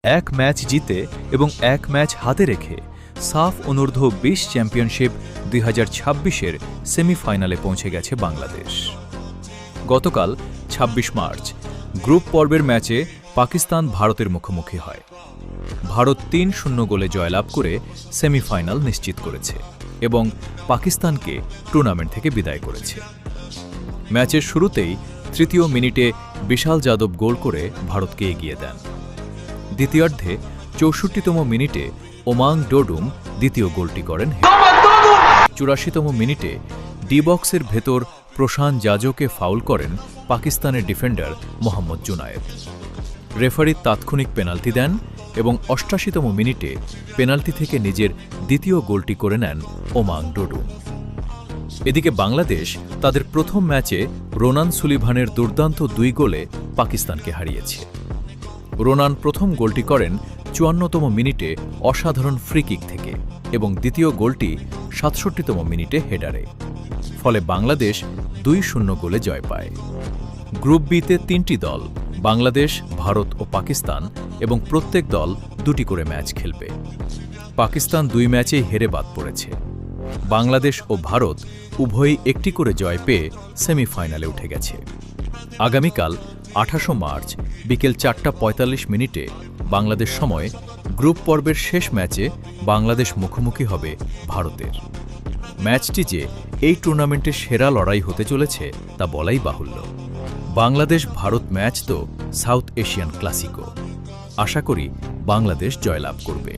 এক ম্যাচ জিতে এবং এক ম্যাচ হাতে রেখে সাফ অনূর্ধ্ব ২০ চ্যাম্পিয়নশিপ ২০২৬-এর সেমিফাইনালে পৌঁছে গেছে বাংলাদেশ। গতকাল ২৬ মার্চ গ্রুপ পর্বের ম্যাচে পাকিস্তান ভারতের মুখোমুখি হয়। ভারত ৩-০ গোলে জয়লাভ করে সেমিফাইনাল নিশ্চিত করেছে এবং পাকিস্তানকে টুর্নামেন্ট থেকে বিদায় করেছে। ম্যাচের শুরুতেই তৃতীয় মিনিটে বিশাল যাদব গোল করে ভারতকে এগিয়ে দেন। দ্বিতীয়ার্ধে ৬৪তম মিনিটে ওমাং ডোডুম দ্বিতীয় গোলটি করেন। ৮৪তম মিনিটে ডি বক্সের ভেতর প্রশান্ত জাজোকে ফাউল করেন পাকিস্তানের ডিফেন্ডার মোহাম্মদ জুনায়েদ। রেফারি তাৎক্ষণিক পেনাল্টি দেন এবং ৮৮তম মিনিটে পেনাল্টি থেকে নিজের দ্বিতীয় গোলটি করে নেন ওমাং ডোডুম। এদিকে বাংলাদেশ তাদের প্রথম ম্যাচে রোনান সুলিভানের দুর্দান্ত ২ গোলে পাকিস্তানকে হারিয়েছে। রোনান প্রথম গোলটি করেন ৫৪তম মিনিটে অসাধারণ ফ্রি কিক থেকে এবং দ্বিতীয় গোলটি ৬৭তম মিনিটে হেডারে। ফলে বাংলাদেশ ২-০ গোলে জয় পায়। গ্রুপ বিতে ৩টি দল বাংলাদেশ, ভারত ও পাকিস্তান এবং প্রত্যেক দল ২টি করে ম্যাচ খেলবে। পাকিস্তান ২ ম্যাচেই হেরে বাদ পড়েছে। বাংলাদেশ ও ভারত উভয়ই একটি করে জয় পেয়ে সেমিফাইনালে উঠে গেছে। আগামীকাল ২৮ মার্চ বিকেল ৪টা ৪৫ মিনিটে বাংলাদেশ সময় গ্রুপ পর্বের শেষ ম্যাচে বাংলাদেশ মুখোমুখি হবে ভারতের। ম্যাচটি যে এই টুর্নামেন্টের সেরা লড়াই হতে চলেছে তা বলাই বাহুল্য। বাংলাদেশ ভারত ম্যাচ তো সাউথ এশিয়ান ক্লাসিকো। আশা করি বাংলাদেশ জয়লাভ করবে।